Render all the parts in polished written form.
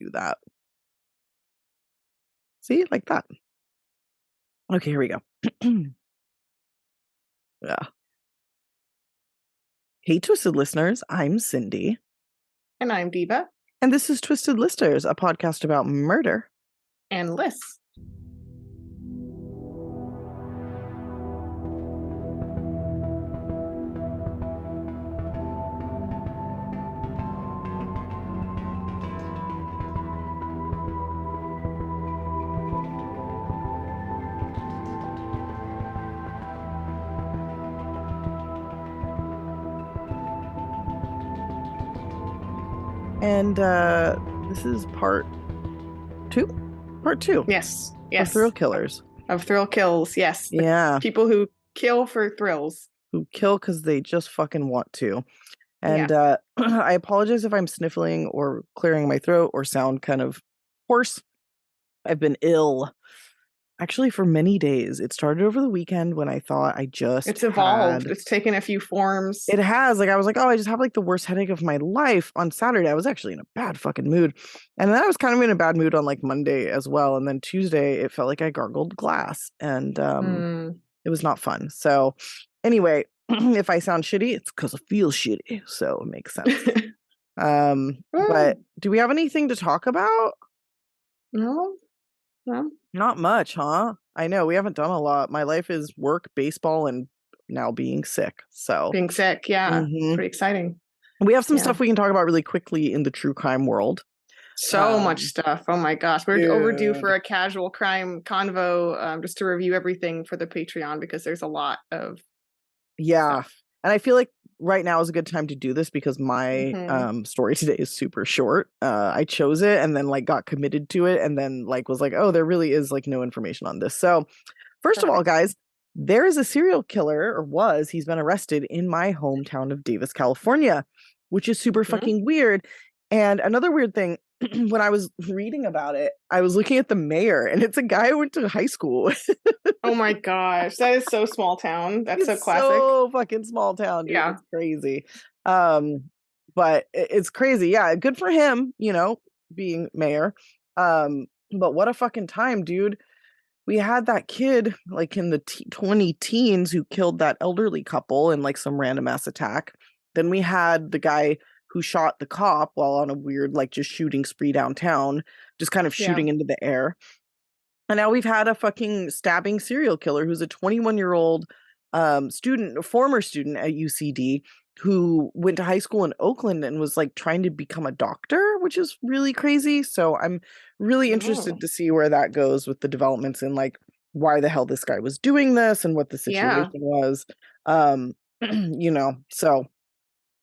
do that. See, like that. Okay, here we go. Yeah. Hey, Twisted listeners, I'm Cindy. And I'm Diva. And this is Twisted Listers, a podcast about murder and lists. And this is part two. Yes. Of thrill killers. Of thrill kills, yes. Yeah. People who kill for thrills. Who kill because they just fucking want to. And I apologize if I'm sniffling or clearing my throat or sound kind of hoarse. I've been ill. Actually, for many days. It started over the weekend when I thought It's evolved. It's taken a few forms. It has. Like, I was like, oh, I just have like the worst headache of my life. On Saturday, I was actually in a bad fucking mood. And then I was kind of in a bad mood on like Monday as well. And then Tuesday, it felt like I gargled glass. And it was not fun. So anyway, if I sound shitty, it's because I feel shitty. So it makes sense. But do we have anything to talk about? No. Not much, huh? I know we haven't done a lot. My life is work, baseball, and now being sick. So being sick, yeah. Pretty exciting. We have some stuff we can talk about really quickly in the true crime world. So much stuff. Oh my gosh. We're overdue for a casual crime convo, just to review everything for the Patreon because there's a lot of stuff. And I feel like right now is a good time to do this because my story today is super short. I chose it and then like got committed to it and then like was like, oh, there really is like no information on this. So first of all, guys, there is a serial killer, or was. He's been arrested in my hometown of Davis, California, which is super fucking weird. And another weird thing, when I was reading about it, I was looking at the mayor, and it's a guy I went to high school with. Oh my gosh, that is so small town. That's so classic. So fucking small town, dude. Yeah, it's crazy. But it's crazy. Yeah, good for him, you know, being mayor. But what a fucking time, dude. We had that kid like in the 20 teens who killed that elderly couple in like some random ass attack. Then we had the guy who shot the cop while on a weird like just shooting spree downtown, just kind of shooting into the air. And now we've had a fucking stabbing serial killer who's a 21-year-old student, a former student at UCD who went to high school in Oakland and was like trying to become a doctor, which is really crazy. So I'm really interested to see where that goes with the developments in like why the hell this guy was doing this and what the situation was. You know, so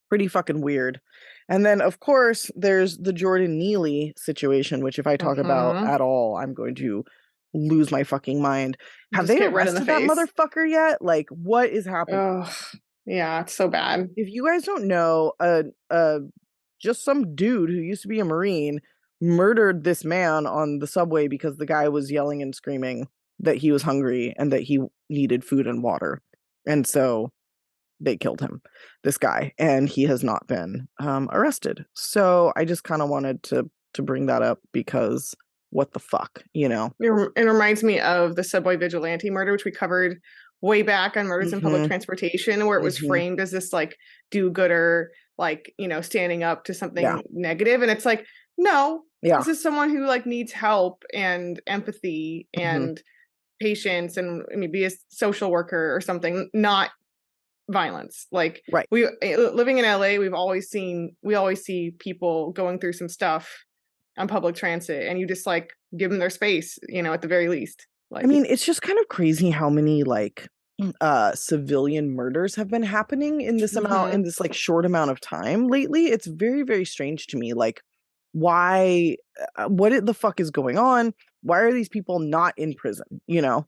pretty fucking weird. And then of course there's the Jordan Neely situation, which if I talk about at all, I'm going to lose my fucking mind. Have they arrested that motherfucker yet? Like, what is happening? Yeah, it's so bad. If you guys don't know, just some dude who used to be a Marine murdered this man on the subway because the guy was yelling and screaming that he was hungry and that he needed food and water. And so they killed him, this guy, and he has not been arrested. So I just kind of wanted to bring that up because what the fuck, you know? It reminds me of the subway vigilante murder, which we covered way back on Murders in Public Transportation, where it was framed as this like do-gooder, like, you know, standing up to something negative. And it's like, no, this is someone who like needs help and empathy and patience and maybe a social worker or something, not violence. Like we living in LA, we always see people going through some stuff on public transit and you just like give them their space, you know, at the very least. Like, I mean, it's just kind of crazy how many like civilian murders have been happening in this amount, in this like short amount of time lately. It's very, very strange to me. Like, why, what the fuck is going on? Why are these people not in prison? You know?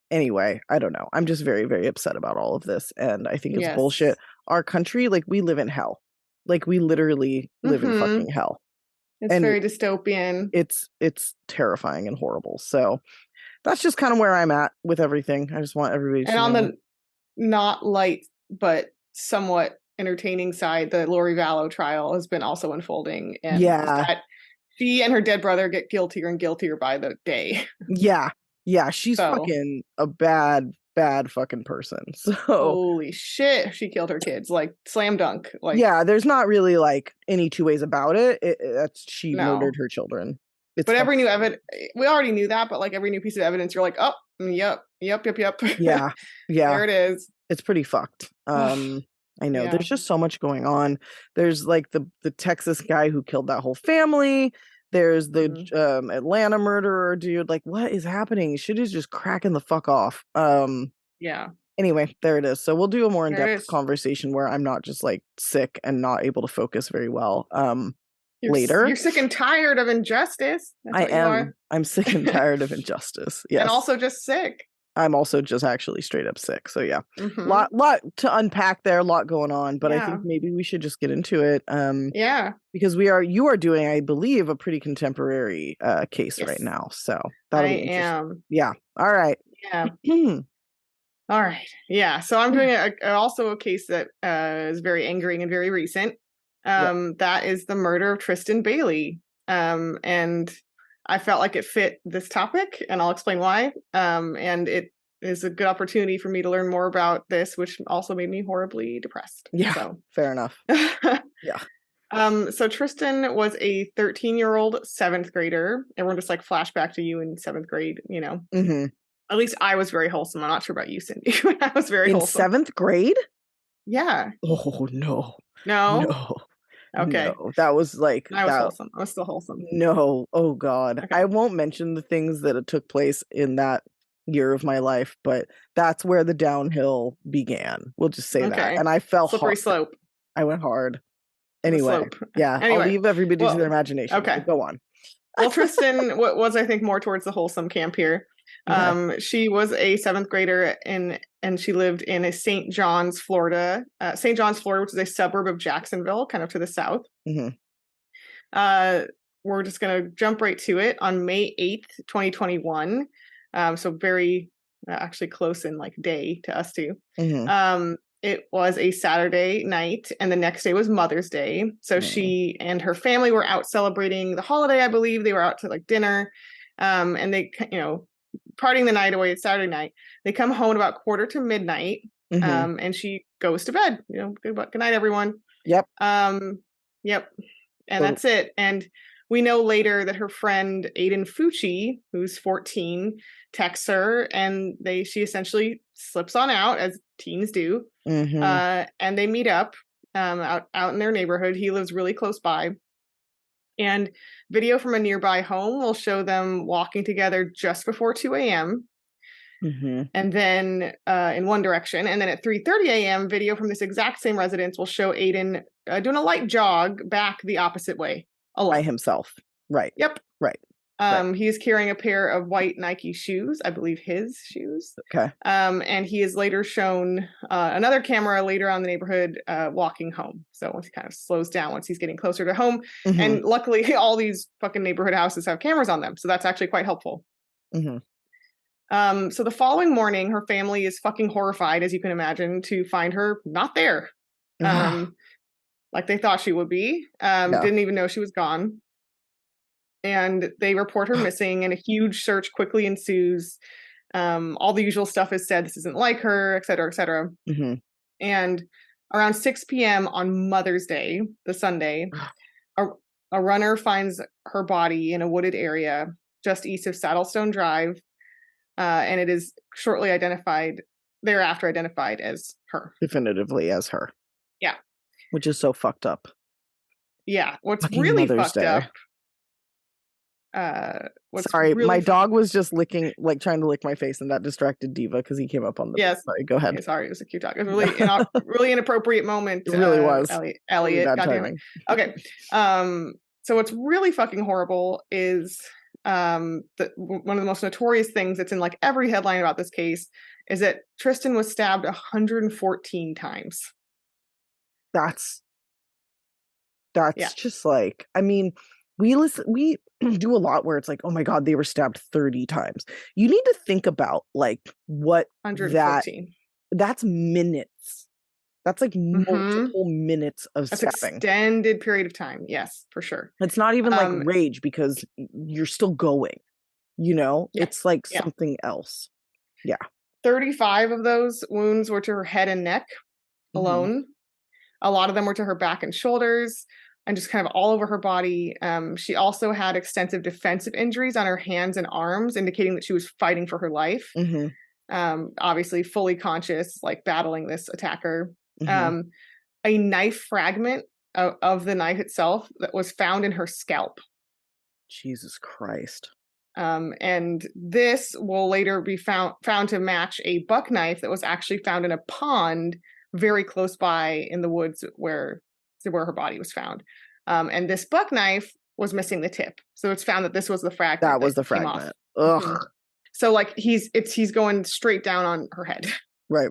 Anyway, I don't know. I'm just very, very upset about all of this. And I think it's bullshit. Our country, like we live in hell. Like we literally live in fucking hell. It's very dystopian. It's terrifying and horrible. So that's just kind of where I'm at with everything. I just want everybody to know. And on the not light, but somewhat entertaining side, the Lori Vallow trial has been also unfolding, and that she and her dead brother get guiltier and guiltier by the day. Yeah, she's fucking a bad fucking person. So holy shit, she killed her kids, like slam dunk. Like, yeah, there's not really like any two ways about it. That's she murdered her children. But every new evidence, we already knew that, but like every new piece of evidence, you're like, oh, yep. Yeah. There it is. It's pretty fucked. I know there's just so much going on. There's like the Texas guy who killed that whole family. There's the Atlanta murderer dude. Like, what is happening? Shit is just cracking the fuck off. Anyway, there it is. So we'll do a more in-depth conversation where I'm not just like sick and not able to focus very well. Later. You're sick and tired of injustice. I am. I'm sick and tired of injustice. Yes. And also just sick. I'm also just actually straight up sick. So yeah, lot to unpack there, a lot going on, but I think maybe we should just get into it. Because you are doing, I believe, a pretty contemporary case right now. So that'll be interesting. Yeah. All right. Yeah. All right. Yeah. So I'm doing also a case that is very angering and very recent. That is the murder of Tristyn Bailey. And I felt like it fit this topic, and I'll explain why. And it is a good opportunity for me to learn more about this, which also made me horribly depressed. Yeah, so. Fair enough. Yeah. So Tristyn was a 13-year-old 7th grader. Everyone just like flashback to you in 7th grade, you know. At least I was very wholesome. I'm not sure about you, Cindy. I was very wholesome. In 7th grade? Yeah. Oh, no. No? Okay. No, that was like I was wholesome. I was still wholesome. No. Oh God. Okay. I won't mention the things that took place in that year of my life, but that's where the downhill began. We'll just say that. And I fell slippery slope. I went hard. Anyway. Yeah. I'll leave everybody to their imagination. Okay. Go on. Well, Tristyn was, I think, more towards the wholesome camp here. Okay. She was a 7th grader and she lived in St. John's, Florida. St. John's, Florida, which is a suburb of Jacksonville, kind of to the south. We're just going to jump right to it. On May 8th, 2021, so very actually close in like day to us too. It was a Saturday night, and the next day was Mother's Day. So she and her family were out celebrating the holiday, I believe. They were out to like dinner, and they, you know, partying the night away. It's Saturday night. They come home about quarter to midnight, and she goes to bed. You know, good night, everyone. Yep. Yep. And that's it. And we know later that her friend Aiden Fucci, who's 14, texts her, and she essentially slips on out, as teens do. And they meet up out in their neighborhood. He lives really close by. And video from a nearby home will show them walking together just before 2 a.m. And then in one direction. And then at 3:30 a.m., video from this exact same residence will show Aiden doing a light jog back the opposite way. Alone. By himself. Right. Yep. Right. He's carrying a pair of white Nike shoes, I believe his shoes. Okay. And he is later shown another camera later on in the neighborhood walking home. So once he kind of slows down, once he's getting closer to home. And luckily, all these fucking neighborhood houses have cameras on them. So that's actually quite helpful. So the following morning, her family is fucking horrified, as you can imagine, to find her not there. Like they thought she would be. Didn't even know she was gone. And they report her missing, and a huge search quickly ensues. All the usual stuff is said. This isn't like her, et cetera, et cetera. And around 6 p.m. on Mother's Day, the Sunday, a runner finds her body in a wooded area just east of Saddlestone Drive. And it is shortly thereafter identified as her. Definitively as her. Yeah. Which is so fucked up. Yeah. What's fucking really Mother's fucked Day. Up. Sorry, really my dog was just trying to lick my face, and that distracted Diva because he came up on the. Yes, sorry, go ahead. Okay, sorry, it was a cute dog. It was really, really inappropriate moment. It really was. Elliot, goddamn it. Okay, so what's really fucking horrible is one of the most notorious things that's in like every headline about this case is that Tristyn was stabbed 114 times. That's just like, I mean, we do a lot where it's like, oh my God, they were stabbed 30 times. You need to think about like what 114. That's minutes. That's like multiple minutes of That's stabbing. Extended period of time. Yes, for sure. It's not even like rage because you're still going, you know? Yeah. It's like something else. Yeah. 35 of those wounds were to her head and neck alone. A lot of them were to her back and shoulders and just kind of all over her body. She also had extensive defensive injuries on her hands and arms, indicating that she was fighting for her life. Obviously fully conscious, like battling this attacker. A knife fragment of the knife itself that was found in her scalp. Jesus Christ. And this will later be found to match a buck knife that was actually found in a pond very close by in the woods where her body was found. And this buck knife was missing the tip. So it's found that this was the fragment. That was the fragment. Ugh. So like he's going straight down on her head. Right.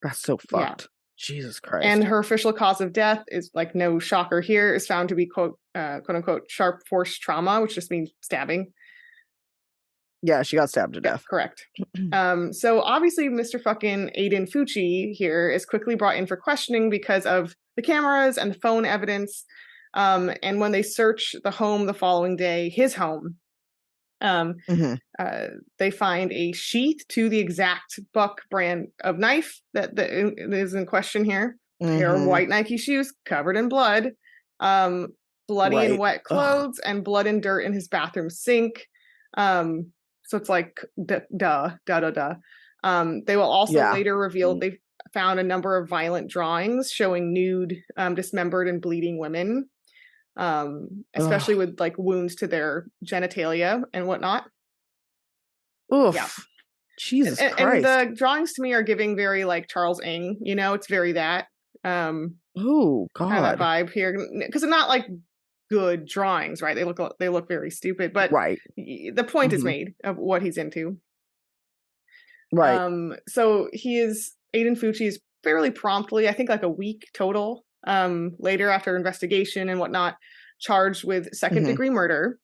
That's so fucked. Yeah. Jesus Christ. And her official cause of death is, like, no shocker here, is found to be quote unquote sharp force trauma, which just means stabbing. Yeah, she got stabbed to death. Correct. So obviously Mr. fucking Aiden Fucci here is quickly brought in for questioning because of the cameras and the phone evidence. And when they search the home the following day, his home, they find a sheath to the exact buck brand of knife that is in question here. A pair of white Nike shoes covered in blood, bloody and wet clothes, and blood and dirt in his bathroom sink. So it's like duh. They will also later reveal they found a number of violent drawings showing nude, dismembered and bleeding women. Especially with like wounds to their genitalia and whatnot. Oof. Yeah. Jesus Christ. And the drawings to me are giving very like Charles Ng, you know, it's very that. Oh God. Kind of that vibe here. Because they're not like good drawings, right? They look very stupid, but the point is made of what he's into. Right. So Aiden Fucci is fairly promptly, I think like a week total, later after investigation and whatnot, charged with second degree murder.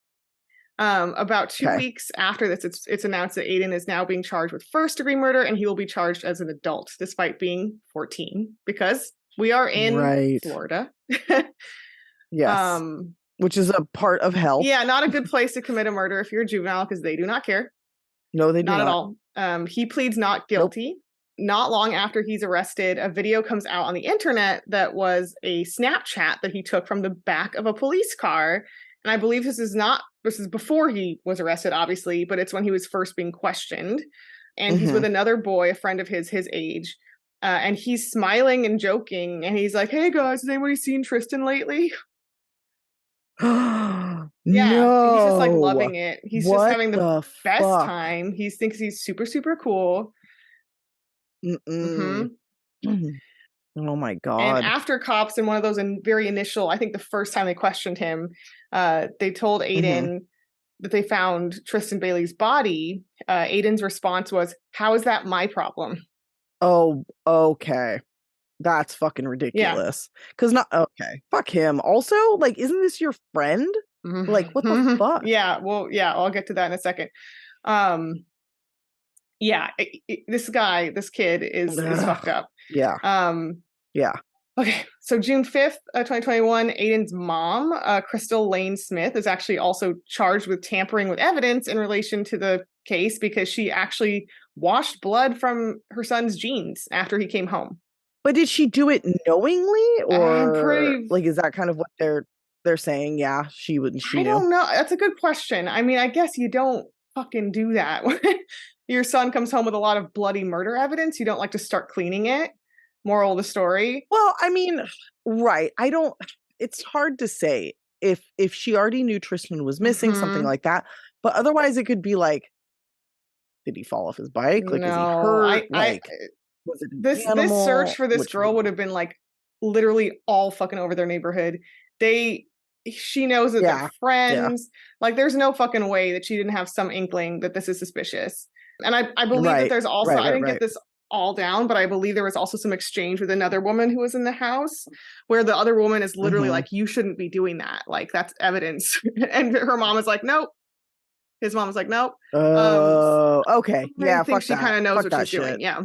About 2 weeks after this, it's announced that Aiden is now being charged with first degree murder, and he will be charged as an adult despite being 14, because we are in Florida. Yes. Which is a part of hell. Yeah, not a good place to commit a murder if you're a juvenile, because they do not care. No, they do not. Not at all. He pleads not guilty. Nope. Not long after he's arrested, a video comes out on the internet that was a Snapchat that he took from the back of a police car. And I believe this is before he was arrested, obviously, but it's when he was first being questioned. And he's with another boy, a friend of his age. And he's smiling and joking. And he's like, "Hey guys, has anybody seen Tristyn lately?" Yeah, no. He's just like loving it. He's just having the best time. He thinks he's super, super cool. Oh my God. And after cops in one of those very initial, I think the first time they questioned him, they told Aiden that they found Tristyn Bailey's body. Aiden's response was, "How is that my problem?" Oh, okay. That's fucking ridiculous. Because fuck him. Also, like, isn't this your friend? Like, what the fuck? Yeah, well, yeah, I'll get to that in a second. This kid is fucked up. Yeah. Okay, so June 5th, 2021, Aiden's mom, Crystal Lane Smith, is actually also charged with tampering with evidence in relation to the case because she actually washed blood from her son's jeans after he came home. But did she do it knowingly, or like, is that kind of what they're saying? Yeah, she knew. I don't know. That's a good question. I mean, I guess you don't fucking do that. Your son comes home with a lot of bloody murder evidence. You don't like to start cleaning it. Moral of the story. Well, I mean, right. It's hard to say if she already knew Tristyn was missing, something like that. But otherwise it could be like, did he fall off his bike? Like, is he hurt? Was it this search for this girl would have been like literally all fucking over their neighborhood. She knows that they're friends. Like, there's no fucking way that she didn't have some inkling that this is suspicious. And I believe that there's also, I didn't get this all down, but I believe there was also some exchange with another woman who was in the house where the other woman is literally like, "You shouldn't be doing that. Like, that's evidence." And her mom is like, "Nope." His mom was like, "Nope." Oh, okay. Yeah, I think she kind of knows what she's doing. Yeah.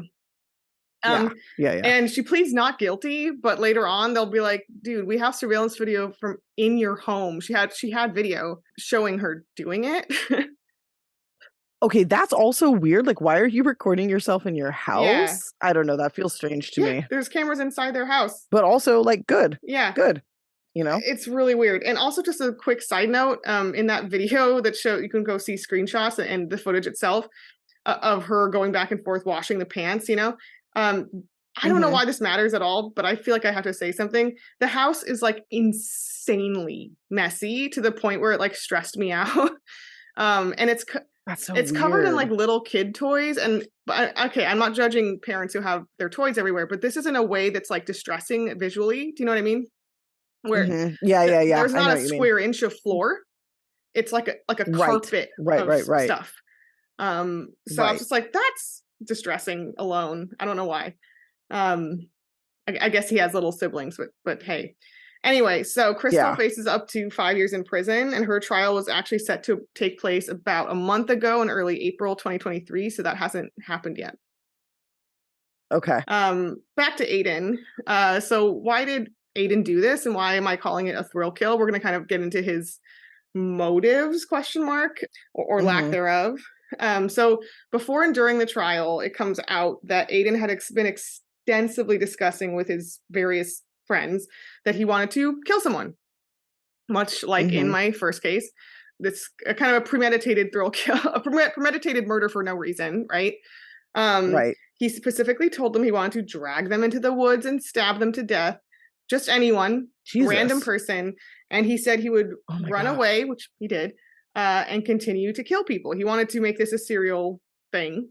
And she pleads not guilty, but later on they'll be like, dude, we have surveillance video from in your home. She had video showing her doing it. Okay, that's also weird. Like, why are you recording yourself in your house? I don't know. That feels strange to me. There's cameras inside their house. But also, like, good. Good. You know? It's really weird. And also, just a quick side note, in that video that you can go see screenshots and the footage itself of her going back and forth washing the pants, you know? I don't know why this matters at all, but I feel like I have to say something. The house is like insanely messy to the point where it like stressed me out. And it's covered in like little kid toys. And okay, I'm not judging parents who have their toys everywhere, but this is in a way that's like distressing visually. Do you know what I mean? Where there's not a square inch of floor. It's like a carpet of stuff. So I was just like, that's distressing alone. I don't know why. I guess he has little siblings, but hey. Anyway, so Crystal faces up to 5 years in prison, and her trial was actually set to take place about a month ago in early April 2023, so that hasn't happened yet. Okay. Back to Aiden. So why did Aiden do this, and why am I calling it a thrill kill? We're going to kind of get into his motives, question mark, or lack thereof. So before and during the trial, it comes out that Aiden had been extensively discussing with his various friends that he wanted to kill someone. Much like in my first case, that's a kind of a premeditated thrill kill, a premeditated murder for no reason, right? He specifically told them he wanted to drag them into the woods and stab them to death. Just anyone, random person. And he said he would run away, which he did, and continue to kill people. He wanted to make this a serial thing.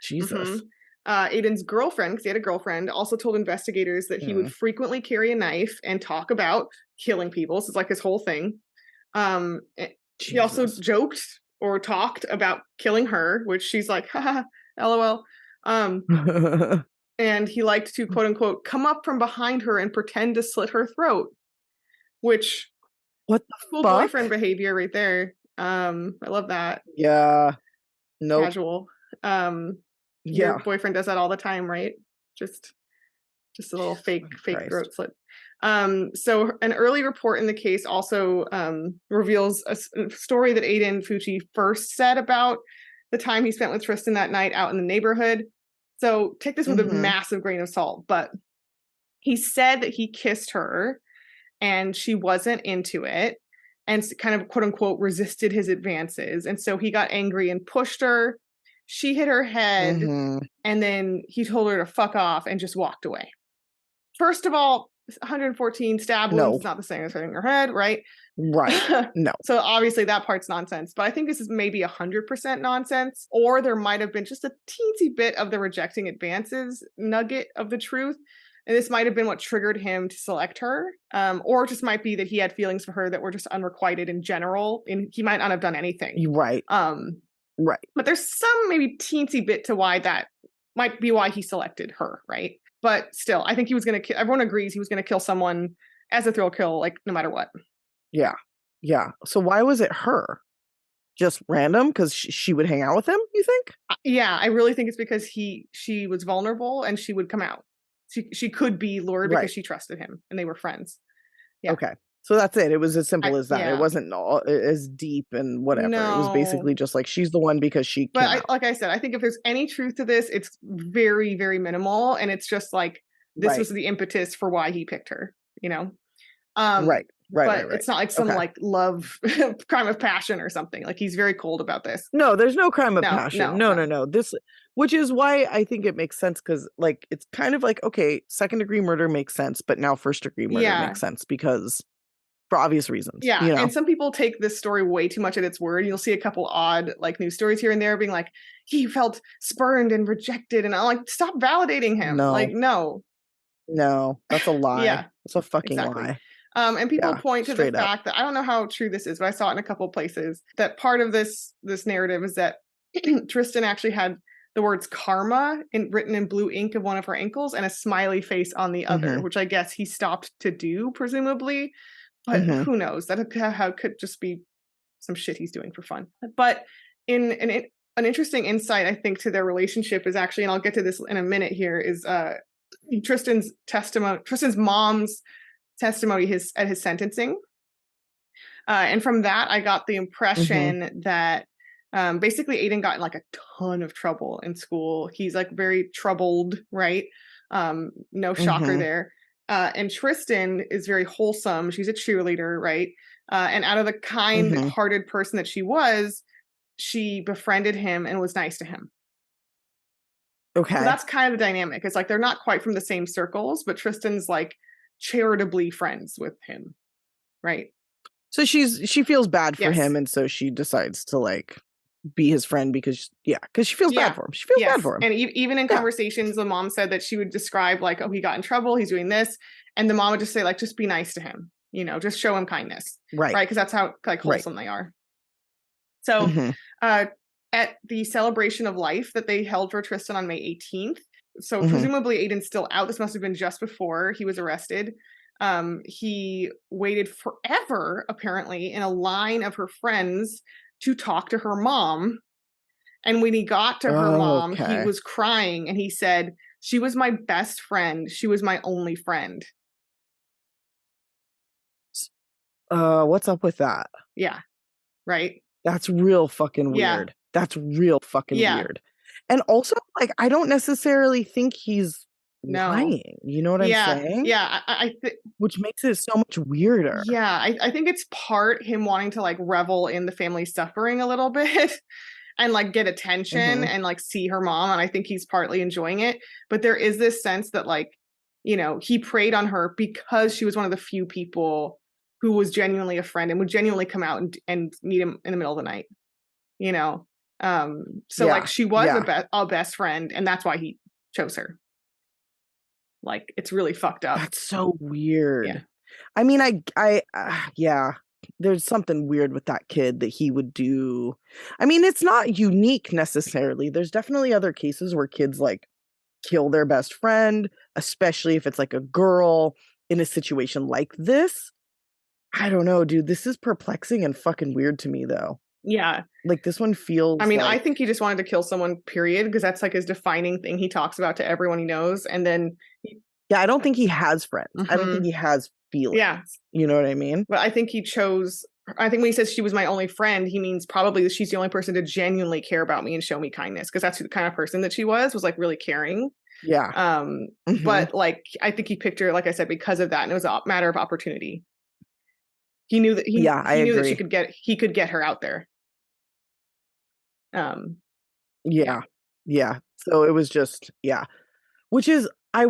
Jesus. Aiden's girlfriend, because he had a girlfriend, also told investigators that he would frequently carry a knife and talk about killing people. So it's like his whole thing. He also joked or talked about killing her, which she's like, haha, LOL. And he liked to, quote unquote, come up from behind her and pretend to slit her throat, which what the full fuck? boyfriend behavior right there. I love that. Yeah. Casual. Your boyfriend does that all the time, right? Just a little fake throat slit. So an early report in the case also reveals a story that Aiden Fucci first said about the time he spent with Tristyn that night out in the neighborhood. So take this with a massive grain of salt, but he said that he kissed her and she wasn't into it and kind of, quote unquote, resisted his advances. And so he got angry and pushed her. She hit her head, and then he told her to fuck off and just walked away. First of all, 114 stab wounds is not the same as hitting her head, right? Right. No. So obviously that part's nonsense. But I think this is maybe 100% nonsense. Or there might have been just a teensy bit of the rejecting advances nugget of the truth. And this might have been what triggered him to select her. Or it just might be that he had feelings for her that were just unrequited in general. And he might not have done anything. Right. Right. But there's some maybe teensy bit to why that might be why he selected her, right? But still, I think he was going to kill. Everyone agrees he was going to kill someone as a thrill kill, like no matter what. Yeah. Yeah. So why was it her? Just random? Because she would hang out with him, you think? Yeah, I really think it's because she was vulnerable and she would come out. She could be lured because she trusted him and they were friends. Yeah. Okay. So that's it. It was as simple as that. Yeah. It wasn't all as deep and whatever. No. It was basically just like she's the one because she. But like I said, I think if there's any truth to this, it's very, very minimal, and it's just like this was the impetus for why he picked her. You know. Right. But it's not like some like love crime of passion or something. Like he's very cold about this. No, there's no crime of passion. No. This, which is why I think it makes sense, because like it's kind of like, okay, second degree murder makes sense, but now first degree murder makes sense because. For obvious reasons. Yeah. You know? And some people take this story way too much at its word. You'll see a couple odd like news stories here and there being like, he felt spurned and rejected. And I'm like, stop validating him. No. Like, no. No, that's a lie. Yeah. It's a fucking lie. And people point to the fact that I don't know how true this is, but I saw it in a couple places that part of this narrative is that Tristyn actually had the words karma written in blue ink of one of her ankles and a smiley face on the other, which I guess he stopped to do, presumably. But who knows? That could just be some shit he's doing for fun. But in an interesting insight, I think, to their relationship is actually, and I'll get to this in a minute here, is Tristyn's testimony, Tristyn's mom's testimony at his sentencing. And from that, I got the impression that basically Aiden got in like a ton of trouble in school. He's like very troubled, right? No shocker there. And Tristyn is very wholesome. She's a cheerleader, right? And out of the kind-hearted person that she was, she befriended him and was nice to him. Okay. So that's kind of the dynamic. It's like they're not quite from the same circles, but Tristyn's like charitably friends with him, right? So she feels bad for him, and so she decides to like be his friend because she feels bad for him. She feels bad for him. And even in conversations, the mom said that she would describe like, oh, he got in trouble, he's doing this, and the mom would just say like, just be nice to him, you know, just show him kindness, right? Because that's how like wholesome they are. So at the celebration of life that they held for Tristyn on May 18th, so presumably Aiden's still out. This must have been just before he was arrested. He waited forever, apparently, in a line of her friends to talk to her mom. And when he got to her mom, he was crying and he said, she was my best friend. She was my only friend. What's up with that? Yeah. Right. That's real fucking weird. That's real fucking weird. And also, like, I don't necessarily think he's lying. You know what I'm saying? Yeah. Which makes it so much weirder. Yeah. I think it's part him wanting to like revel in the family suffering a little bit and like get attention and like see her mom. And I think he's partly enjoying it. But there is this sense that like, you know, he preyed on her because she was one of the few people who was genuinely a friend and would genuinely come out and meet him in the middle of the night, you know? Like she was a best friend and that's why he chose her. Like, it's really fucked up. That's so weird. Yeah. I mean, there's something weird with that kid that he would do. I mean, it's not unique necessarily. There's definitely other cases where kids like kill their best friend, especially if it's like a girl in a situation like this. I don't know, dude. This is perplexing and fucking weird to me, though. Yeah. Like, this one feels I mean, I think he just wanted to kill someone, period, because that's like his defining thing he talks about to everyone he knows. And then... Yeah, I don't think he has friends. I don't think he has feelings. Yeah. You know what I mean? But I think he chose... I think when he says she was my only friend, he means probably that she's the only person to genuinely care about me and show me kindness, because that's the kind of person that she was like really caring. Yeah. But like, I think he picked her, like I said, because of that. And it was a matter of opportunity. He knew that he knew that he could get her out there. Yeah. So it was just, which is, I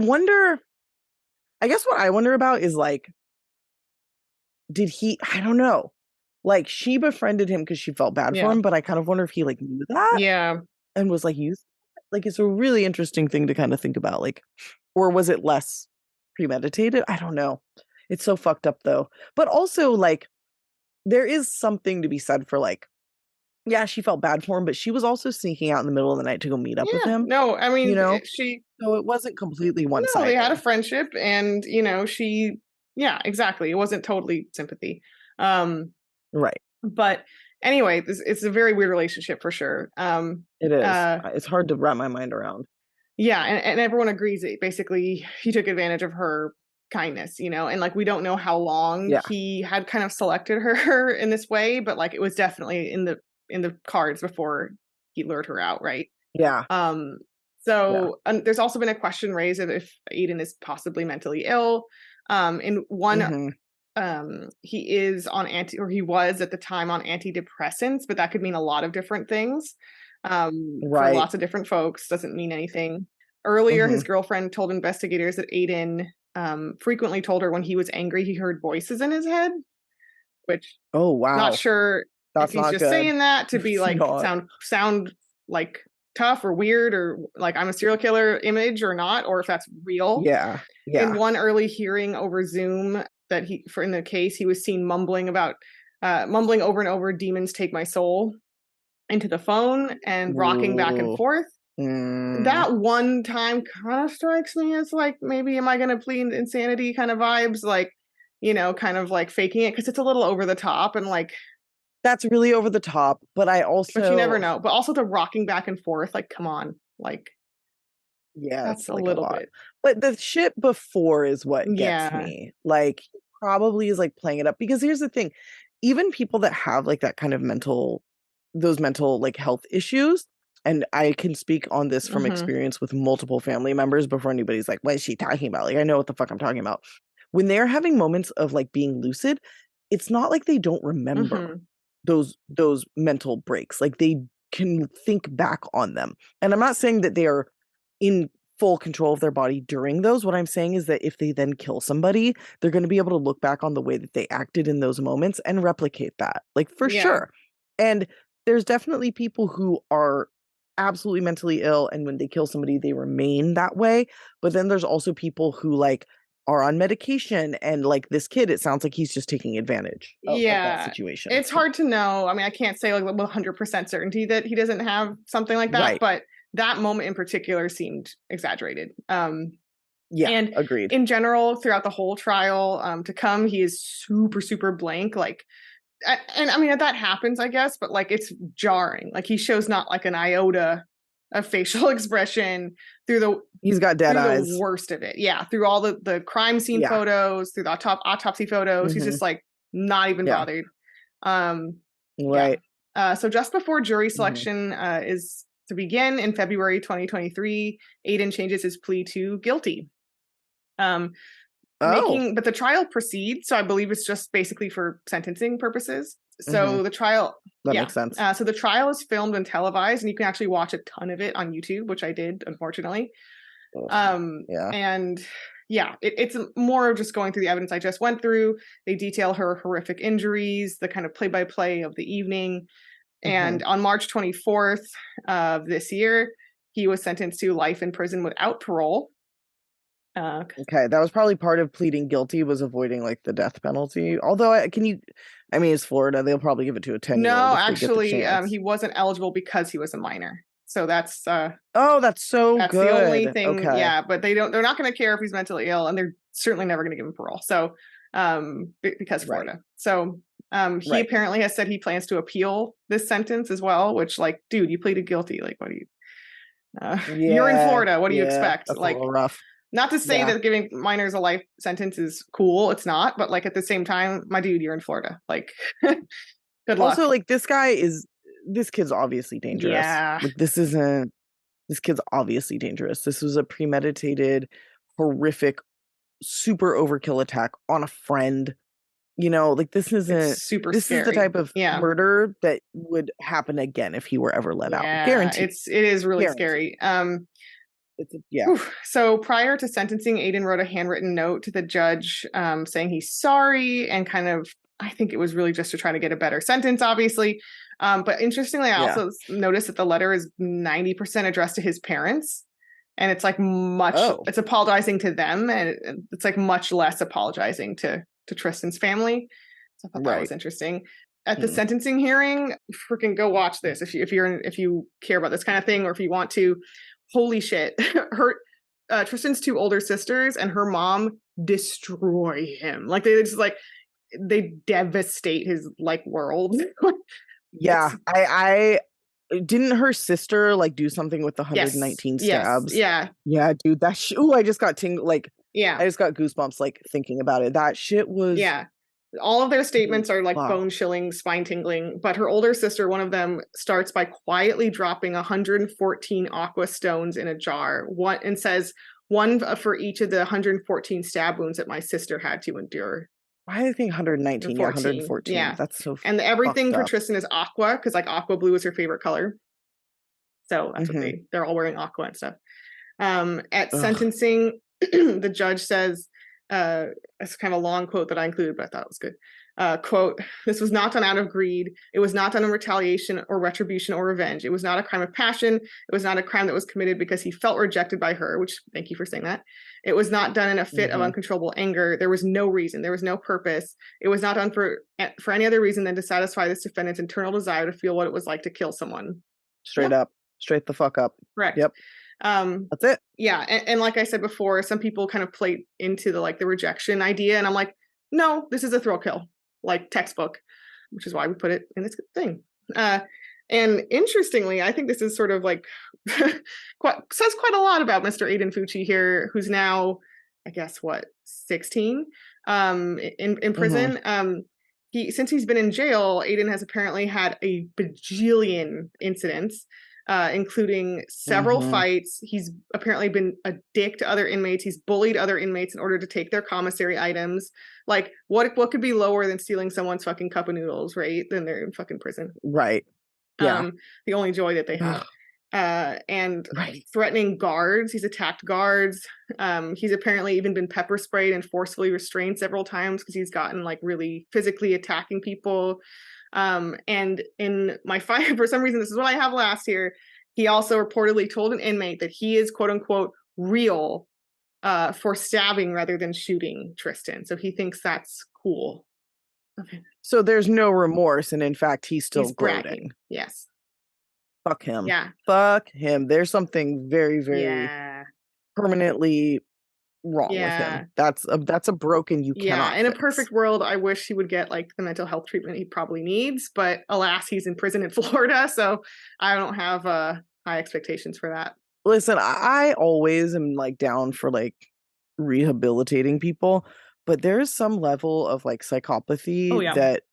guess what I wonder about is like, I don't know, like she befriended him because she felt bad for him, but I kind of wonder if he like knew that. Yeah. And was like, like, it's a really interesting thing to kind of think about, like, or was it less premeditated? I don't know. It's so fucked up though. But also like, there is something to be said for like, yeah, she felt bad for him, but she was also sneaking out in the middle of the night to go meet up with him. No, I mean, you know, so it wasn't completely one-sided. No, they had a friendship, and you know, exactly. It wasn't totally sympathy, right? But anyway, it's a very weird relationship for sure. It is. It's hard to wrap my mind around. Yeah, and everyone agrees that basically he took advantage of her kindness, you know, and like we don't know how long he had kind of selected her in this way, but like it was definitely in the cards before he lured her out, right? Yeah. There's also been a question raised of if Aiden is possibly mentally ill. In one, he is on he was at the time on antidepressants, but that could mean a lot of different things. For lots of different folks, doesn't mean anything. Earlier, his girlfriend told investigators that Aiden frequently told her when he was angry, he heard voices in his head, which not sure. That's if he's just saying that to be like sound like tough or weird or like I'm a serial killer image or not, or if that's real. Yeah. In one early hearing over Zoom that in the case, he was seen mumbling over and over, "Demons take my soul," into the phone and rocking back and forth. That one time kind of strikes me as like, maybe am I going to plead insanity kind of vibes, like, you know, kind of like faking it because it's a little over the top and like That's really over the top, but But you never know. But also the rocking back and forth, like, come on. Like, yeah, that's it's a like a little lot. bit. But the shit before is what gets Yeah. me. Like, he probably is like playing it up, because here's the thing. Even people that have like that kind of those mental like health issues, and I can speak on this from experience with multiple family members before anybody's like, what is she talking about? Like, I know what the fuck I'm talking about. When they're having moments of like being lucid, it's not like they don't remember those mental breaks. Like, they can think back on them. And I'm not saying that they are in full control of their body during those. What I'm saying is that if they then kill somebody, they're going to be able to look back on the way that they acted in those moments and replicate that, like, for sure. And there's definitely people who are absolutely mentally ill, and when they kill somebody, they remain that way. But then there's also people who like are on medication, and like this kid, it sounds like he's just taking advantage of that situation. It's hard to know. I mean, I can't say like with 100% certainty that he doesn't have something like that, but that moment in particular seemed exaggerated. Yeah, and agreed. In general, throughout the whole trial to come, he is super, super blank. Like, and I mean, that happens, I guess, but like, it's jarring. Like, he shows not like an iota of facial expression through he's got dead eyes. The worst of it. Yeah. Through all the crime scene photos, through the autopsy photos. He's just like not even bothered. Right. So just before jury selection is to begin in February 2023, Aiden changes his plea to guilty. But the trial proceeds, so I believe it's just basically for sentencing purposes. So the trial makes sense. So the trial is filmed and televised, and you can actually watch a ton of it on YouTube, which I did, unfortunately. It's more of just going through the evidence I just went through. They detail her horrific injuries, the kind of play-by-play of the evening. And on March 24th of this year, he was sentenced to life in prison without parole. Okay, that was probably part of pleading guilty, was avoiding like the death penalty. Although, it's Florida, they'll probably give it to a 10-year-old. No, actually, he wasn't eligible because he was a minor. So that's that's that's good. The only thing. Okay. Yeah, but they're not going to care if he's mentally ill, and they're certainly never going to give him parole. So because Florida. So he apparently has said he plans to appeal this sentence as well, which, like, dude, you pleaded guilty. Like, what do you you're in Florida, what do you expect? That's like, a little rough. Not to say that giving minors a life sentence is cool. It's not. But like, at the same time, my dude, you're in Florida. Like, good luck. Also, like, this kid's obviously dangerous. Yeah. Like, this kid's obviously dangerous. This was a premeditated, horrific, super overkill attack on a friend. You know, like, this isn't this scary. Is the type of murder that would happen again if he were ever let out. Guaranteed. It is really scary. So prior to sentencing, Aiden wrote a handwritten note to the judge saying he's sorry, and kind of, I think it was really just to try to get a better sentence, obviously. But interestingly, I also noticed that the letter is 90% addressed to his parents, and it's like it's apologizing to them, and it's like much less apologizing to Tristyn's family. So I thought that was interesting. At the sentencing hearing, freaking go watch this if you care about this kind of thing, or if you want to. Holy shit. Tristyn's two older sisters and her mom destroy him. Like, they devastate his like world. I didn't her sister like do something with the 119 stabs? Yeah, dude, that I just got I just got goosebumps like thinking about it. That shit was all of their statements are like bone chilling, spine tingling. But her older sister, one of them, starts by quietly dropping 114 aqua stones in a jar, and says, one for each of the 114 stab wounds that my sister had to endure. Why do I think 119? 114. Yeah, that's so. And everything for Tristyn is aqua, because like aqua blue is her favorite color. So that's what they're all wearing aqua and stuff. At sentencing, the judge says. It's kind of a long quote that I included, but I thought it was good. Quote, "This was not done out of greed. It was not done in retaliation or retribution or revenge. It was not a crime of passion. It was not a crime that was committed because he felt rejected by her," which, thank you for saying that. "It was not done in a fit of uncontrollable anger. There was no reason. There was no purpose. It was not done for any other reason than to satisfy this defendant's internal desire to feel what it was like to kill someone." Straight up. Straight the fuck up. Correct. Yep. That's it. Yeah, and like I said before, some people kind of play into the rejection idea, and I'm like, no, this is a thrill kill, like textbook. which is why we put it in this thing. And interestingly, I think this is sort of like says quite a lot about Mr. Aiden Fucci here, who's now, I guess, 16 in prison. Since he's been in jail, Aiden has apparently had a bajillion incidents, including several fights. He's apparently been a dick to other inmates. He's bullied other inmates in order to take their commissary items. Like, what could be lower than stealing someone's fucking cup of noodles, right? Then they're in fucking prison. Right. Yeah. The only joy that they have. And threatening guards. He's attacked guards. He's apparently even been pepper sprayed and forcefully restrained several times because he's gotten like really physically attacking people. And in my file, for some reason, this is what I have last here. He also reportedly told an inmate that he is quote unquote real for stabbing rather than shooting Tristyn. So he thinks that's cool. Okay. So there's no remorse, and in fact, he's still gloating. Bragging. Yes. Fuck him. Yeah. Fuck him. There's something very, very permanently wrong with him. That's a broken you cannot in fix. A perfect world, I wish he would get like the mental health treatment he probably needs, but alas, he's in prison in Florida, so I don't have high expectations for that. Listen, I always am like down for like rehabilitating people, but there's some level of like psychopathy that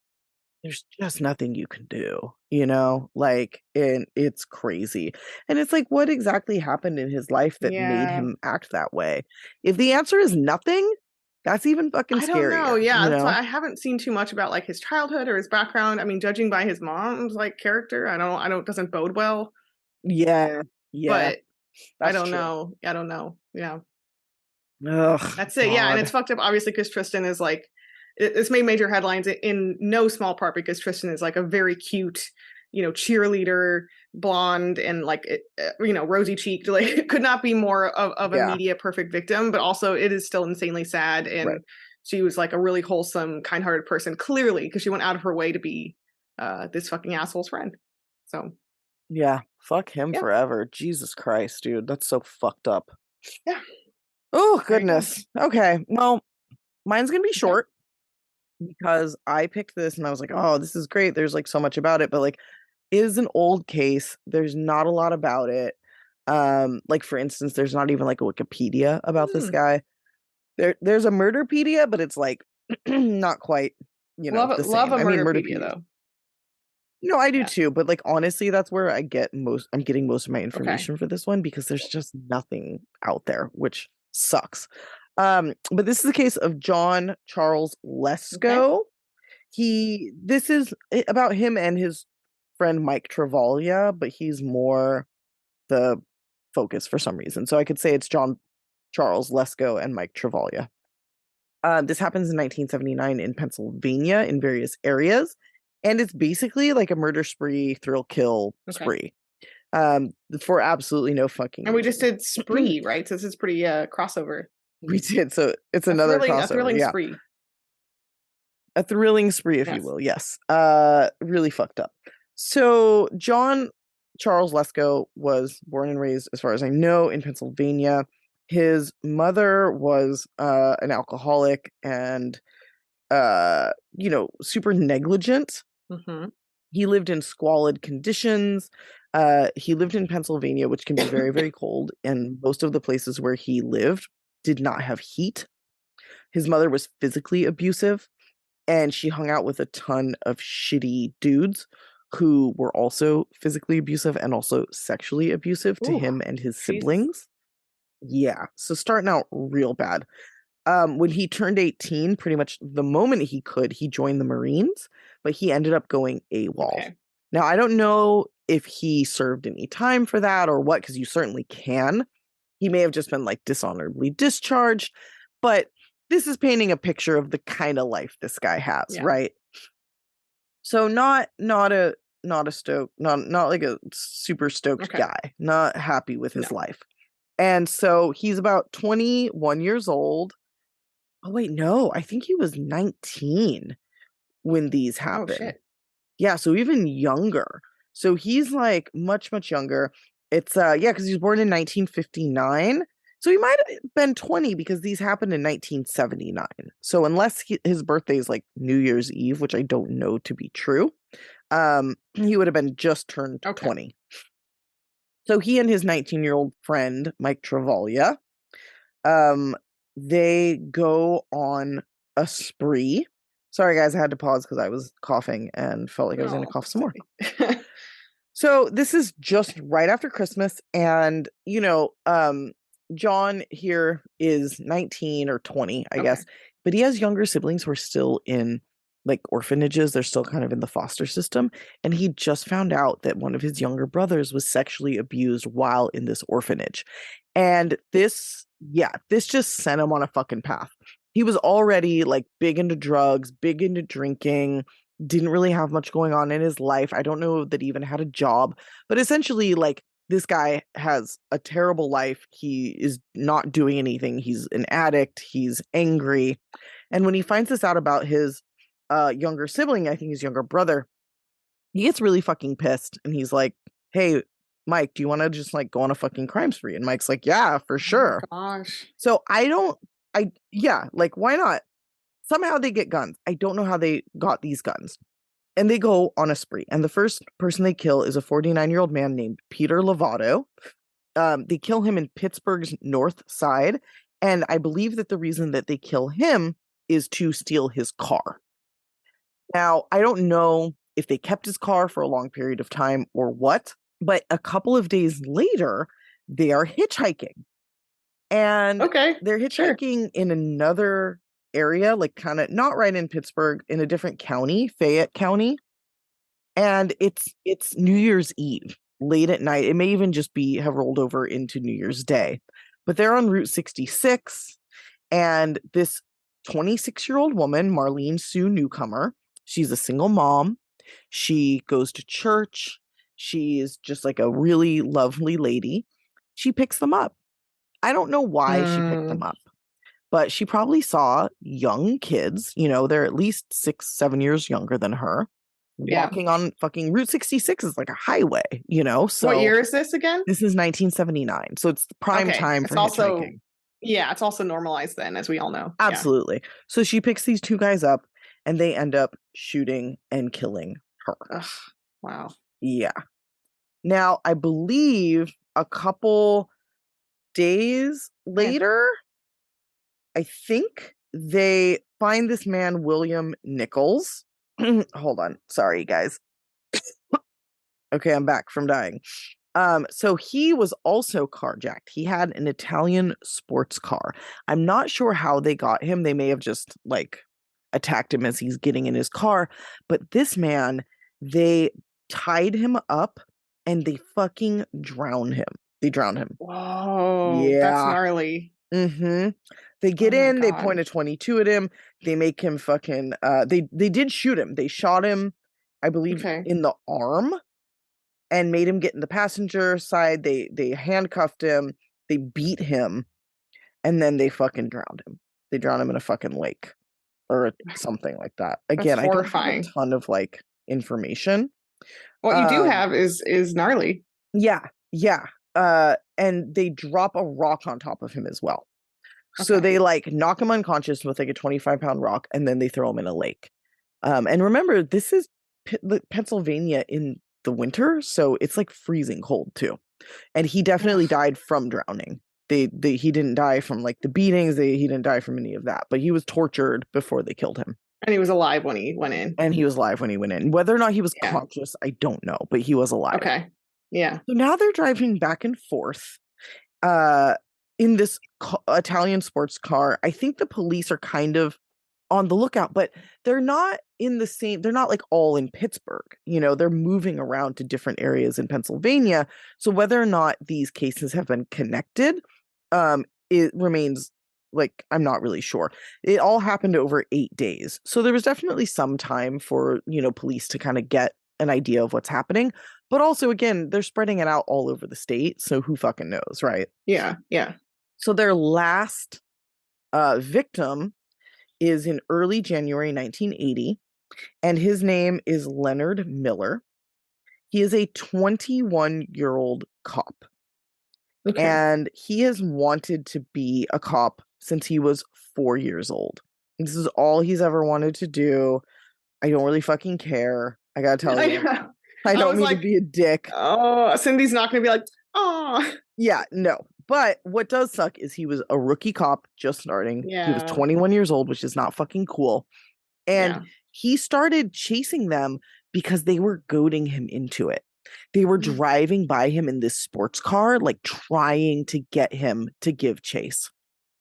there's just nothing you can do, you know, like, and it's crazy. And it's like, what exactly happened in his life that made him act that way? If the answer is nothing, that's even fucking scary. I don't know. Yeah. That's why I haven't seen too much about like his childhood or his background. I mean, judging by his mom's like character, I don't doesn't bode well. Yeah. But I don't know. I don't know. Yeah. Ugh, that's it. God. Yeah. And it's fucked up, obviously, because Tristyn is like, it's made major headlines in no small part because Tristyn is like a very cute, you know, cheerleader, blonde, and like, you know, rosy cheeked. Like, could not be more of a media perfect victim, but also it is still insanely sad. And she was like a really wholesome, kind hearted person, clearly, because she went out of her way to be this fucking asshole's friend. So, yeah, fuck him forever. Jesus Christ, dude, that's so fucked up. Yeah. Oh, goodness. Okay, well, mine's gonna be short. Because I picked this and I was like, oh, this is great. There's like so much about it, but like it is an old case. There's not a lot about it. Like for instance, there's not even like a Wikipedia about this guy. There's a Murderpedia, but it's like not quite, you know, the same. Love a Murderpedia though. No, I do too, but like honestly, that's where I'm getting most of my information for this one because there's just nothing out there, which sucks. But this is the case of John Charles Lesko. This is about him and his friend Mike Travaglia, but he's more the focus for some reason. So I could say it's John Charles Lesko and Mike Travaglia. This happens in 1979 in Pennsylvania in various areas, and it's basically like a murder spree, thrill kill spree. For absolutely no fucking and we just did spree, right? So this is pretty crossover. We did, so it's another crossover. A thrilling spree. A thrilling spree, if you will, yes. Really fucked up. So John Charles Lesko was born and raised, as far as I know, in Pennsylvania. His mother was an alcoholic and, you know, super negligent. He lived in squalid conditions. He lived in Pennsylvania, which can be very, very cold, and most of the places where he lived did not have heat. His mother was physically abusive, and she hung out with a ton of shitty dudes who were also physically abusive and also sexually abusive to him and his siblings. Yeah, so starting out real bad. When he turned 18, pretty much the moment he could, he joined the Marines, but he ended up going AWOL. Now, I don't know if he served any time for that or what, because you certainly can. He may have just been like dishonorably discharged, but this is painting a picture of the kind of life this guy has, right? So not like a super stoked guy, not happy with his life. And so he's about 21 years old. Oh wait, no, I think he was 19 when these happened. Oh, shit. Yeah, so even younger. So he's like much, much younger. It's because he was born in 1959. So he might have been 20 because these happened in 1979. So unless his birthday is like New Year's Eve, which I don't know to be true, he would have been just turned 20. So he and his 19-year-old friend, Mike Travaglia, they go on a spree. Sorry, guys, I had to pause because I was coughing and felt like I was going to cough some more. So this is just right after Christmas, and John here is 19 or 20, I guess, but he has younger siblings who are still in like orphanages. They're still kind of in the foster system, and he just found out that one of his younger brothers was sexually abused while in this orphanage. And this just sent him on a fucking path. He was already like big into drugs, big into drinking, didn't really have much going on in his life. I don't know that he even had a job, but essentially, like, this guy has a terrible life. He is not doing anything. He's an addict. He's angry. And when he finds this out about his younger sibling, I think his younger brother, he gets really fucking pissed. And he's like, hey, Mike, do you want to just like go on a fucking crime spree? And Mike's like, yeah, for sure. Oh gosh. So like, why not? Somehow they get guns. I don't know how they got these guns. And they go on a spree. And the first person they kill is a 49-year-old man named Peter Lovato. They kill him in Pittsburgh's North Side. And I believe that the reason that they kill him is to steal his car. Now, I don't know if they kept his car for a long period of time or what, but a couple of days later, they are hitchhiking. And they're hitchhiking in another area, like kind of not right in Pittsburgh, in a different county, Fayette County. And it's New Year's Eve, late at night. It may even just have rolled over into New Year's Day. But they're on Route 66, and this 26-year-old woman, Marlene Sue Newcomer, she's a single mom. She goes to church. She's just like a really lovely lady. She picks them up. I don't know why she picked them up, but she probably saw young kids, they're at least 6-7 years younger than her, walking on fucking Route 66 is like a highway, so. What year is this again? This is 1979. So it's the prime time for hitchhiking. Yeah, it's also normalized then, as we all know. Absolutely. Yeah. So she picks these two guys up and they end up shooting and killing her. Ugh, wow. Yeah. Now, I believe a couple days later, I think they find this man, William Nichols. Hold on. Sorry, guys. Okay, I'm back from dying. So he was also carjacked. He had an Italian sports car. I'm not sure how they got him. They may have just like attacked him as he's getting in his car. But this man, they tied him up and they fucking drowned him. They drowned him. Whoa, yeah. That's gnarly. Mm-hmm. They get in, they point a 22 at him, they make him fucking they did shoot him. They shot him, I believe, in the arm and made him get in the passenger side. They handcuffed him, they beat him, and then they fucking drowned him. They drowned him in a fucking lake or something like that. Again, I don't have a ton of like information. What you do have is gnarly. Yeah. And they drop a rock on top of him as well. So they like knock him unconscious with like a 25-pound rock, and then they throw him in a lake. And remember, this is Pennsylvania in the winter, so it's like freezing cold too. And he definitely died from drowning. He didn't die from like the beatings. He didn't die from any of that, but he was tortured before they killed him. And he was alive when he went in. Whether or not he was conscious, I don't know, but he was alive. Okay. Yeah. So now they're driving back and forth in this Italian sports car. I think the police are kind of on the lookout, but they're not they're not like all in Pittsburgh. They're moving around to different areas in Pennsylvania. So whether or not these cases have been connected, it remains like, I'm not really sure. It all happened over 8 days. So there was definitely some time for, police to kind of get an idea of what's happening. But also, again, they're spreading it out all over the state. So who fucking knows, right? Yeah. So their last victim is in early January 1980. And his name is Leonard Miller. He is a 21-year-old cop. Okay. And he has wanted to be a cop since he was 4 years old. This is all he's ever wanted to do. I don't really fucking care. I gotta tell you. I I don't was mean to like, be a dick. oh, Cindy's not gonna be like, oh. Yeah, no. But what does suck is he was a rookie cop just starting. He was Yeah. 21 years old, which is not fucking cool. And Yeah. he started chasing them because they were goading him into it. They were driving by him in this sports car, like trying to get him to give chase.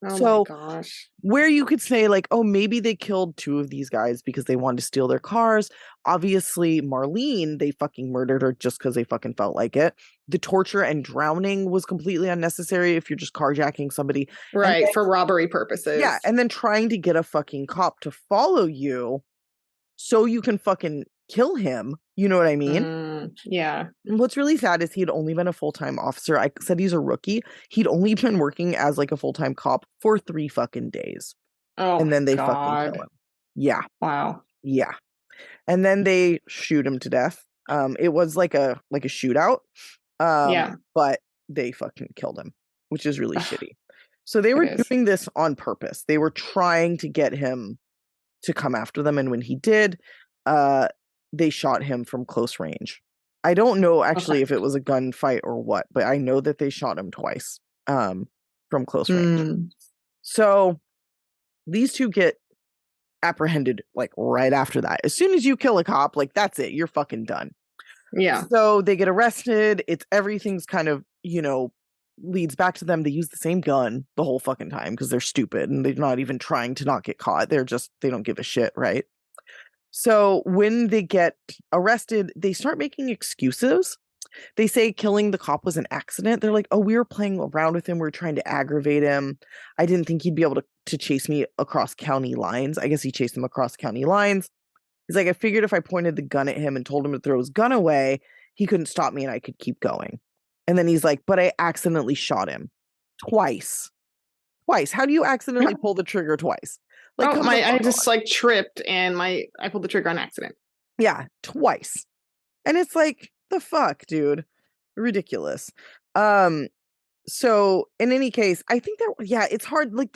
Oh my So gosh. where you could say like, oh, maybe they killed two of these guys because they wanted to steal their cars. Obviously, Marlene, they fucking murdered her just because they fucking felt like it. The torture and drowning was completely unnecessary if you're just carjacking somebody. And Right, then, for robbery yeah, purposes. and then trying to get a fucking cop to follow you so you can fucking kill him. You know what I mean? Yeah. And what's really sad is he had only been a full-time officer. I said he's a rookie. He'd only been working as like a full-time cop for 3 fucking days. Oh And my then they fucking kill God. him. Yeah. Wow. Yeah. And then they shoot him to death. It was like a shootout. Yeah. But they fucking killed him, which is really Ugh, shitty. So they it were is. doing this on purpose. They were trying to get him to come after them, and when he did, uh they shot him from close range. I don't know actually Okay. if it was a gunfight or what, but I know that they shot him twice from close range. Mm, So these two get apprehended like right after that. As soon as you kill a cop, like that's it, you're fucking done. yeah. So they get arrested. It's everything's kind of, leads back to them. They use the same gun the whole fucking time because they're stupid and they're not even trying to not get caught. They don't give a shit, right? So when they get arrested, they start making excuses. They say killing the cop was an accident. They're like, oh, we were playing around with him. We were trying to aggravate him. I didn't think he'd be able to chase me across county lines. I guess he chased them across county lines. He's like, I figured if I pointed the gun at him and told him to throw his gun away, he couldn't stop me and I could keep going. And then he's like, but I accidentally shot him twice. Twice. How do you accidentally pull the trigger twice? Like, Oh, come the I fuck just on. like tripped and I pulled the trigger on accident. Yeah, twice. And it's like, the fuck, dude. Ridiculous. Um, so in any case, I think that yeah, it's hard. Like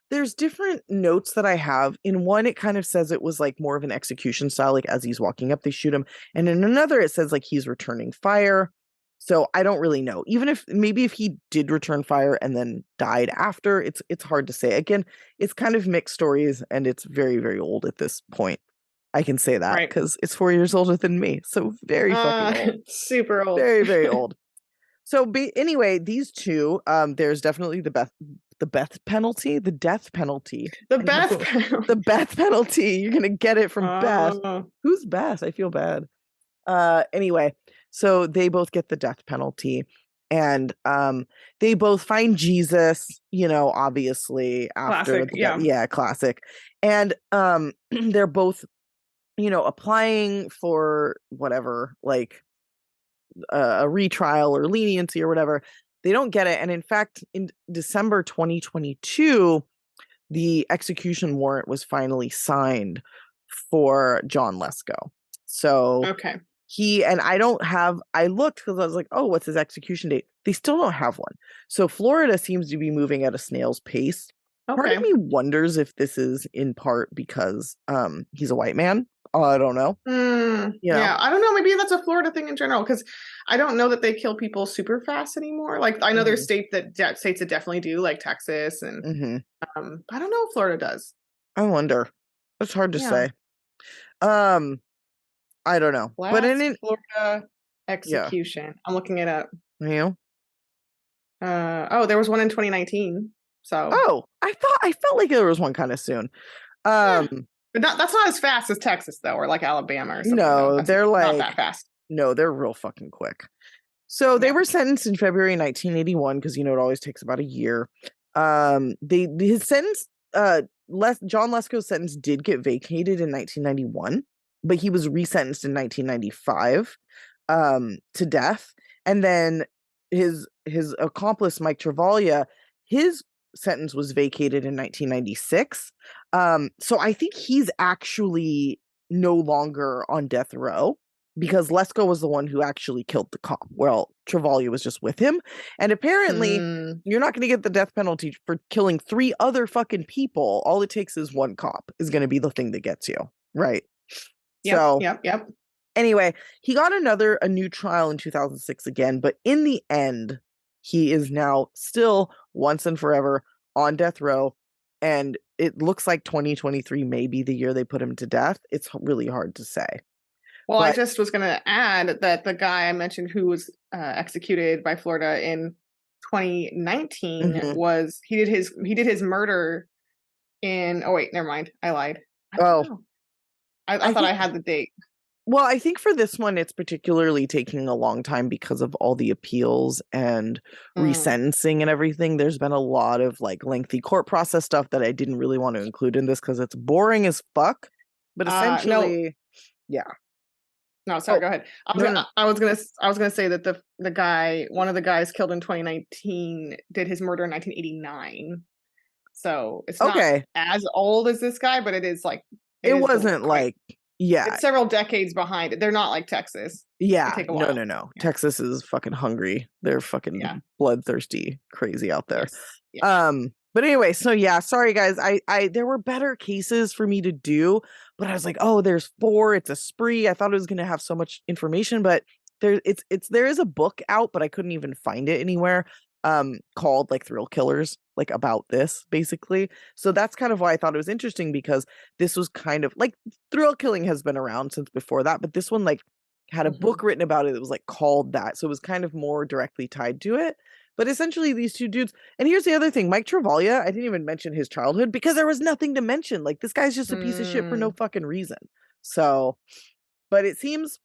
there's different notes that I have. In one, it kind of says it was like more of an execution style, like as he's walking up, they shoot him. And in another, it says like he's returning fire. So I don't really know. Even if maybe if he did return fire and then died after, it's hard to say. Again, it's kind of mixed stories and it's very, very old at this point. I can say that Right. because it's 4 years older than me. So very fucking old. Super old. Very, very old. So anyway, these two, there's definitely the death penalty. The I best. know. The Beth penalty. You're gonna get it from Beth. Oh. Who's Beth? I feel bad. Anyway, so they both get the death penalty. And they both find Jesus, obviously after Classic. the death. Yeah. Yeah, classic. And they're both, applying for whatever, like a retrial or leniency or whatever. They don't get it. And in fact, in December 2022, the execution warrant was finally signed for John Lesko. So Okay. I looked because I was like, oh, what's his execution date? They still don't have one. So Florida seems to be moving at a snail's pace. Part of Okay. me wonders if this is in part because he's a white man. I don't know. Yeah, I don't know. Maybe that's a Florida thing in general because I don't know that they kill people super fast anymore. Like I know there's states that definitely do, like Texas, and I don't know if Florida does. I wonder. It's hard to Yeah. say. I don't know. But Last Florida execution. I'm looking it up. Yeah. There was one in 2019. So I felt like there was one kind of soon. but that's not as fast as Texas though, or like Alabama or something. No, they're not that fast. No, they're real fucking quick. So they were sentenced in February 1981 because it always takes about a year. His sentence, John Lesko's sentence did get vacated in 1991, but he was resentenced in 1995 to death. And then his accomplice Mike Travaglia, his sentence was vacated in 1996. So I think he's actually no longer on death row. because Lesko was the one who actually killed the cop. Well, Travalia was just with him. And apparently, you're not going to get the death penalty for killing 3 other fucking people. All it takes is 1 cop is going to be the thing that gets you. Right. Yep. Anyway, he got a new trial in 2006 again. But in the end, he is now still once and forever on death row. And it looks like 2023 may be the year they put him to death. It's really hard to say. Well, I just was going to add that the guy I mentioned who was executed by Florida in 2019 was he did his murder in. Oh wait, never mind. I lied. I thought I had the date. Well, I think for this one, it's particularly taking a long time because of all the appeals and resentencing and everything. There's been a lot of like lengthy court process stuff that I didn't really want to include in this because it's boring as fuck. But essentially, yeah. No, sorry. Go ahead. I was gonna say that the guy, one of the guys killed in 2019, did his murder in 1989. So it's not as old as this guy, but it is like it wasn't like it's several decades behind it. They're not like Texas. Yeah, no. Yeah. Texas is fucking hungry. They're fucking bloodthirsty, crazy out there. Yes. But anyway, so yeah, sorry guys. I there were better cases for me to do, but I was like, oh, there's 4. It's a spree. I thought it was gonna have so much information, but there is a book out, but I couldn't even find it anywhere. Called like Thrill Killers, like about this basically. So that's kind of why I thought it was interesting, because this was kind of like thrill killing has been around since before that, but this one like had a book written about it that was like called that. So it was kind of more directly tied to it. But essentially these 2 dudes, and here's the other thing, Mike Travalia, I didn't even mention his childhood because there was nothing to mention. Like this guy's just a piece of shit for no fucking reason. So, but it seems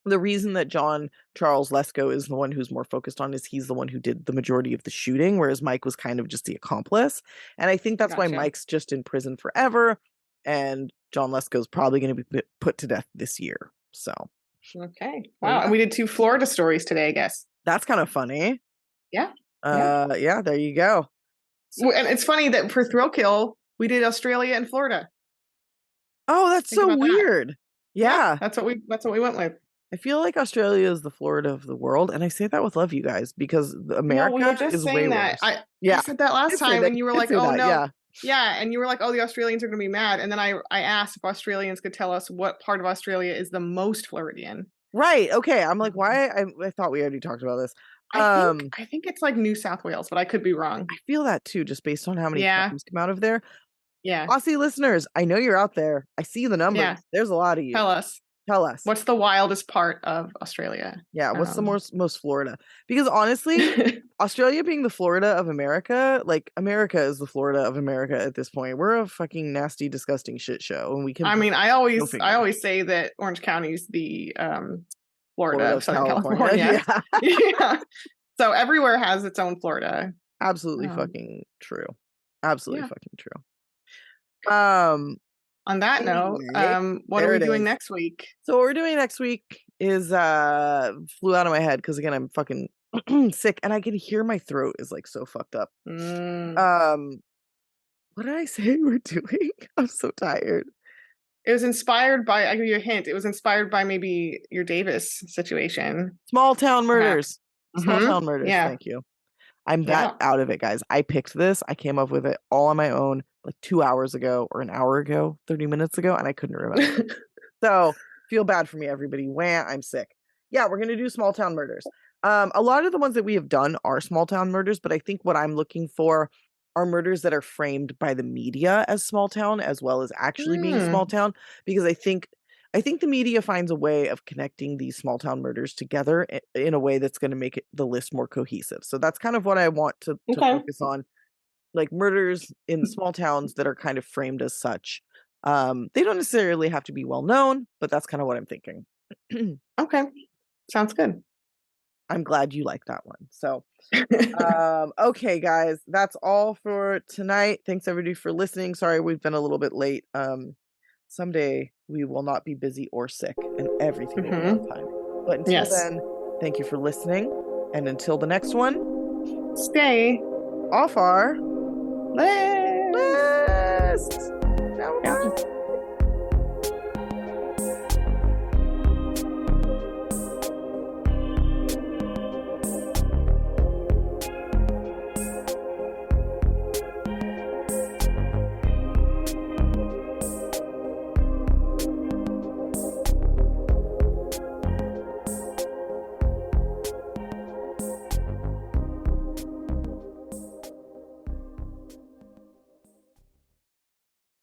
the reason that John Charles Lesko is the one who's more focused on is he's the one who did the majority of the shooting, whereas Mike was kind of just the accomplice. And I think that's why Mike's just in prison forever, and John Lesko's probably going to be put to death this year. So, okay. Wow. And we did 2 Florida stories today, I guess. That's kind of funny. Yeah. Yeah, there you go. And it's funny that for Thrill Kill, we did Australia and Florida. Oh, that's so weird. That. Yeah. That's what we went with. I feel like Australia is the Florida of the world, and I say that with love, you guys, because America is way worse. I said that last time, and you were like, "Oh no, yeah," and you were like, "Oh, the Australians are going to be mad." And then I asked if Australians could tell us what part of Australia is the most Floridian. Right. Okay. I'm like, why? I thought we already talked about this. I think it's like New South Wales, but I could be wrong. I feel that too, just based on how many crimes come out of there. Yeah. Aussie listeners, I know you're out there. I see the numbers. Yeah. There's a lot of you. Tell us. What's the wildest part of Australia? Yeah, what's the most Florida? Because honestly, Australia being the Florida of America, like America is the Florida of America at this point. We're a fucking nasty, disgusting shit show, and we can. I mean, I always say that Orange County is the Florida of Southern California. Yeah. So everywhere has its own Florida. Absolutely fucking true. Absolutely fucking true. On that note, what are we doing next week? So what we're doing next week is flew out of my head because again I'm fucking sick and I can hear my throat is like so fucked up. What did I say we're doing? I'm so tired. It was inspired by, I'll give you a hint, it was inspired by maybe your Davis situation. Small town murders. Small town murders. Yeah. Thank you. I'm that out of it, guys. I picked this. I came up with it all on my own like 2 hours ago or an hour ago, 30 minutes ago, and I couldn't remember. So feel bad for me, everybody. Wah, I'm sick. Yeah, we're going to do small town murders. A lot of the ones that we have done are small town murders, but I think what I'm looking for are murders that are framed by the media as small town as well as actually being small town, because I think the media finds a way of connecting these small town murders together in a way that's going to make the list more cohesive. So that's kind of what I want to focus on, like murders in small towns that are kind of framed as such. They don't necessarily have to be well known, but that's kind of what I'm thinking. Okay. Sounds good. I'm glad you like that one. So, okay, guys, that's all for tonight. Thanks everybody for listening. Sorry, we've been a little bit late. Someday we will not be busy or sick and everything will be on time. But until then, thank you for listening. And until the next one, stay off our list.